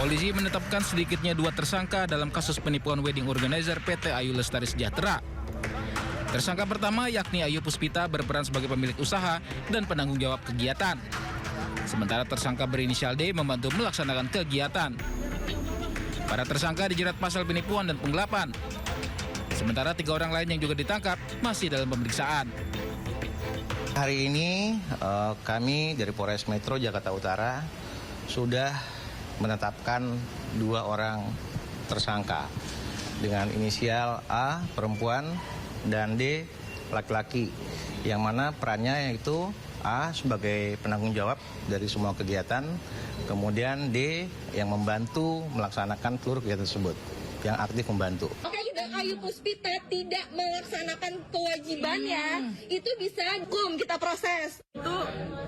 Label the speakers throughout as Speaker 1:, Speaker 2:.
Speaker 1: Polisi menetapkan sedikitnya 2 tersangka dalam kasus penipuan wedding organizer PT Ayu Lestari Sejahtera. Tersangka pertama yakni Ayu Puspita berperan sebagai pemilik usaha dan penanggung jawab kegiatan. Sementara tersangka berinisial D membantu melaksanakan kegiatan. Para tersangka dijerat pasal penipuan dan penggelapan. Sementara 3 orang lain yang juga ditangkap masih dalam pemeriksaan.
Speaker 2: Hari ini kami dari Polres Metro Jakarta Utara sudah menetapkan 2 orang tersangka dengan inisial A perempuan dan D laki-laki, yang mana perannya yaitu A sebagai penanggung jawab dari semua kegiatan, kemudian D yang membantu melaksanakan seluruh kegiatan tersebut, yang aktif membantu.
Speaker 3: Ayu Puspita tidak melaksanakan kewajibannya, itu bisa hukum kita proses.
Speaker 4: Itu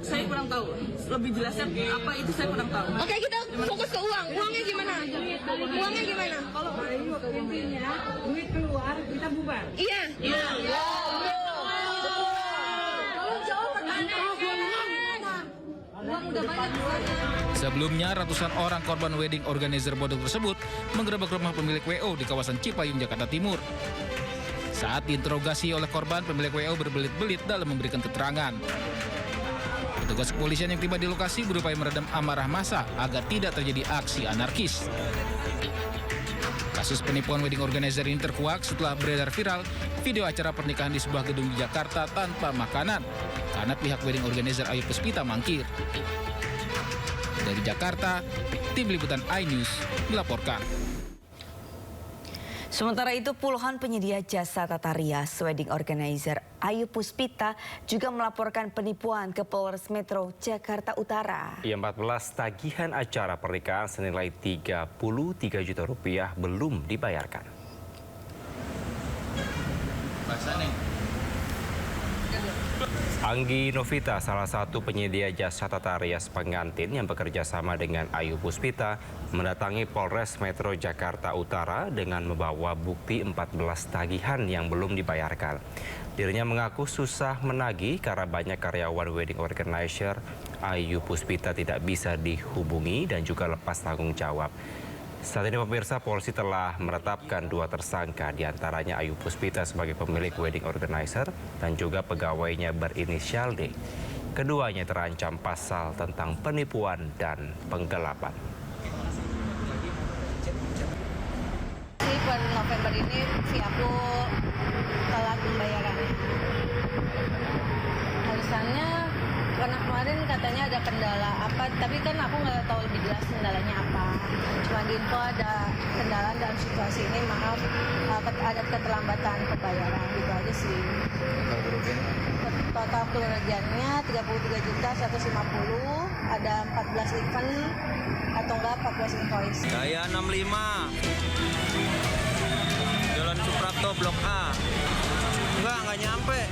Speaker 4: saya kurang tahu. Lebih jelasnya apa itu saya kurang tahu.
Speaker 3: Oke, kita fokus ke uang. Uangnya gimana? Uangnya gimana?
Speaker 4: Kalau Ayu intinya duit keluar kita bubar.
Speaker 3: Iya. Iya.
Speaker 1: Sebelumnya, ratusan orang korban wedding organizer bodong tersebut menggerebek rumah pemilik WO di kawasan Cipayung, Jakarta Timur. Saat diinterogasi oleh korban, pemilik WO berbelit-belit dalam memberikan keterangan. Petugas kepolisian yang tiba di lokasi berupaya meredam amarah massa agar tidak terjadi aksi anarkis. Kasus penipuan wedding organizer ini terkuak setelah beredar viral video acara pernikahan di sebuah gedung di Jakarta tanpa makanan karena pihak wedding organizer Ayu Puspita mangkir. Dari Jakarta, tim liputan iNews melaporkan.
Speaker 5: Sementara itu, puluhan penyedia jasa tata rias wedding organizer Ayu Puspita juga melaporkan penipuan ke Polres Metro Jakarta Utara.
Speaker 6: 14 tagihan acara pernikahan senilai 33 juta rupiah belum dibayarkan. Anggi Novita, salah satu penyedia jasa tata rias pengantin yang bekerja sama dengan Ayu Puspita, mendatangi Polres Metro Jakarta Utara dengan membawa bukti 14 tagihan yang belum dibayarkan. Dirinya mengaku susah menagih karena banyak karyawan wedding organizer Ayu Puspita tidak bisa dihubungi dan juga lepas tanggung jawab. Saat ini pemirsa, polisi telah menetapkan 2 tersangka, diantaranya Ayu Puspita sebagai pemilik wedding organizer dan juga pegawainya berinisial D. Keduanya terancam pasal tentang penipuan dan penggelapan.
Speaker 7: Bulan November ini si aku telat pembayaran. Alasannya karena kemarin katanya ada kendala apa, tapi kan aku nggak tahu lebih jelas kendalanya apa. Cuma di info ada kendala dalam situasi ini, maaf ada keterlambatan pembayaran, gitu aja sih. Total kerugiannya 33.150, ada 14 event atau enggak 14 invoice.
Speaker 8: Daya 65 Jalan Suprapto Blok A. Enggak nyampe.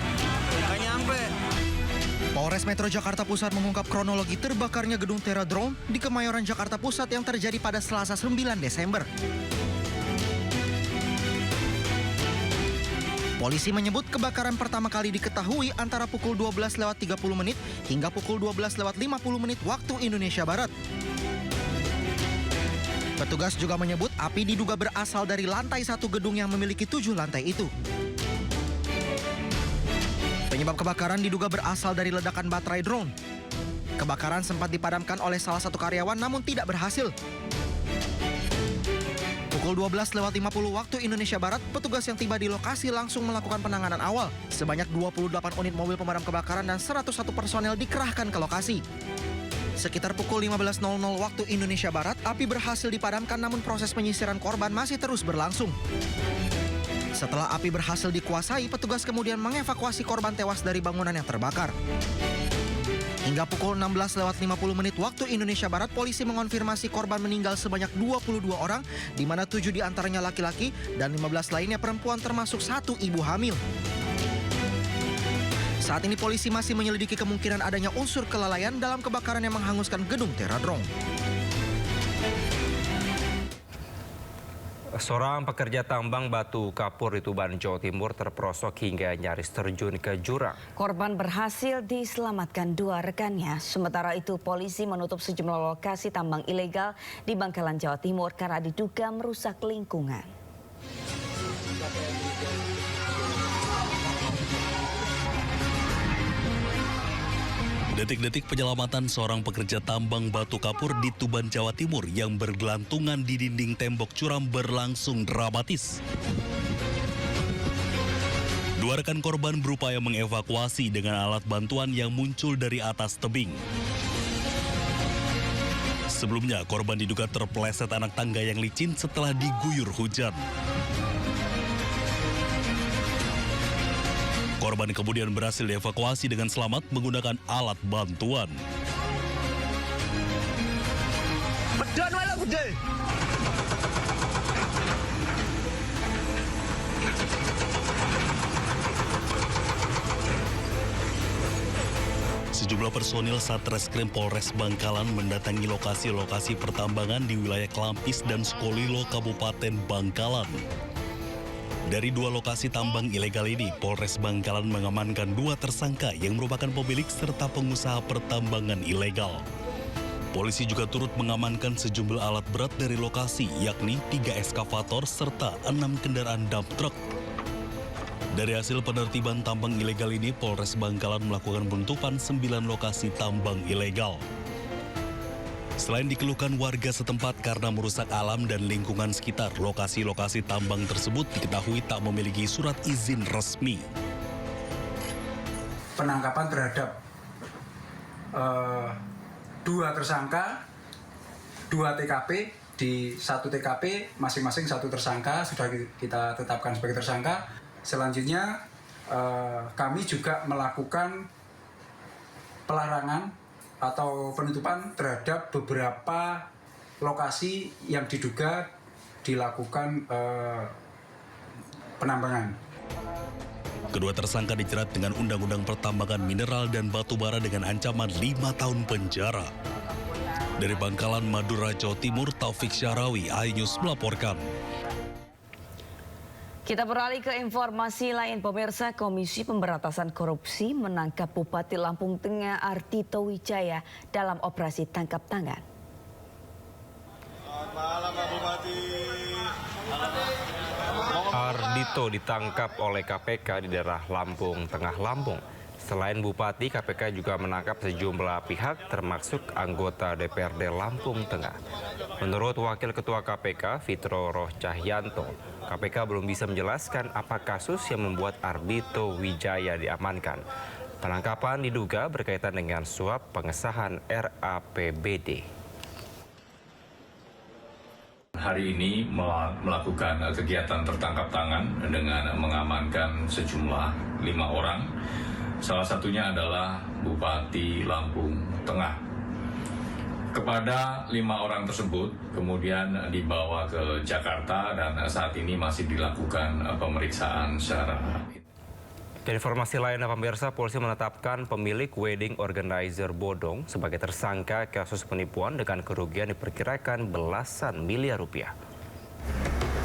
Speaker 9: Polres Metro Jakarta Pusat mengungkap kronologi terbakarnya gedung Teradrome di Kemayoran, Jakarta Pusat yang terjadi pada Selasa 9 Desember. Polisi menyebut kebakaran pertama kali diketahui antara pukul 12.30 hingga pukul 12.50 waktu Indonesia Barat. Petugas juga menyebut api diduga berasal dari lantai 1 gedung yang memiliki 7 lantai itu. Penyebab kebakaran diduga berasal dari ledakan baterai drone. Kebakaran sempat dipadamkan oleh salah satu karyawan namun tidak berhasil. Pukul 12.50 waktu Indonesia Barat, petugas yang tiba di lokasi langsung melakukan penanganan awal. Sebanyak 28 unit mobil pemadam kebakaran dan 101 personel dikerahkan ke lokasi. Sekitar pukul 15.00 waktu Indonesia Barat, api berhasil dipadamkan namun proses penyisiran korban masih terus berlangsung. Setelah api berhasil dikuasai, petugas kemudian mengevakuasi korban tewas dari bangunan yang terbakar. Hingga pukul 16.50 waktu Indonesia Barat, polisi mengonfirmasi korban meninggal sebanyak 22 orang, di mana 7 diantaranya laki-laki dan 15 lainnya perempuan termasuk 1 ibu hamil. Saat ini polisi masih menyelidiki kemungkinan adanya unsur kelalaian dalam kebakaran yang menghanguskan gedung Teradrome.
Speaker 6: Seorang pekerja tambang batu kapur di Tuban, Jawa Timur terperosok hingga nyaris terjun ke jurang.
Speaker 5: Korban berhasil diselamatkan 2 rekannya. Sementara itu polisi menutup sejumlah lokasi tambang ilegal di Bangkalan, Jawa Timur karena diduga merusak lingkungan.
Speaker 10: Detik-detik penyelamatan seorang pekerja tambang batu kapur di Tuban, Jawa Timur yang bergelantungan di dinding tembok curam berlangsung dramatis. 2 rekan korban berupaya mengevakuasi dengan alat bantuan yang muncul dari atas tebing. Sebelumnya, korban diduga terpeleset anak tangga yang licin setelah diguyur hujan. Korban kemudian berhasil dievakuasi dengan selamat menggunakan alat bantuan. Sejumlah personil Satreskrim Polres Bangkalan mendatangi lokasi-lokasi pertambangan di wilayah Klampis dan Sukolilo, Kabupaten Bangkalan. Dari 2 lokasi tambang ilegal ini, Polres Bangkalan mengamankan 2 tersangka yang merupakan pemilik serta pengusaha pertambangan ilegal. Polisi juga turut mengamankan sejumlah alat berat dari lokasi, yakni 3 eskavator serta 6 kendaraan dump truck. Dari hasil penertiban tambang ilegal ini, Polres Bangkalan melakukan penutupan 9 lokasi tambang ilegal. Selain dikeluhkan warga setempat karena merusak alam dan lingkungan sekitar, lokasi-lokasi tambang tersebut diketahui tak memiliki surat izin resmi.
Speaker 11: Penangkapan terhadap 2 tersangka, 2 TKP, di 1 TKP masing-masing 1 tersangka sudah kita tetapkan sebagai tersangka. Selanjutnya kami juga melakukan pelarangan atau penutupan terhadap beberapa lokasi yang diduga dilakukan penambangan.
Speaker 10: Kedua tersangka dijerat dengan Undang-Undang Pertambangan Mineral dan Batubara dengan ancaman 5 tahun penjara. Dari Bangkalan, Madura, Jawa Timur, Taufik Syahrawi, iNews melaporkan.
Speaker 5: Kita beralih ke informasi lain, pemirsa. Komisi Pemberantasan Korupsi menangkap Bupati Lampung Tengah Ardhito Wijaya dalam operasi tangkap tangan.
Speaker 12: Selamat malam, Pak Bupati.
Speaker 6: Ardhito ditangkap oleh KPK di daerah Lampung Tengah, Lampung. Selain Bupati, KPK juga menangkap sejumlah pihak termasuk anggota DPRD Lampung Tengah. Menurut Wakil Ketua KPK, Fitro Roh Cahyanto, KPK belum bisa menjelaskan apa kasus yang membuat Ardhito Wijaya diamankan. Penangkapan diduga berkaitan dengan suap pengesahan RAPBD.
Speaker 13: Hari ini melakukan kegiatan tertangkap tangan dengan mengamankan sejumlah 5 orang. Salah satunya adalah Bupati Lampung Tengah. Kepada 5 orang tersebut kemudian dibawa ke Jakarta dan saat ini masih dilakukan pemeriksaan secara.
Speaker 6: Dan informasi lainnya, pemirsa, polisi menetapkan pemilik wedding organizer bodong sebagai tersangka kasus penipuan dengan kerugian diperkirakan belasan miliar rupiah.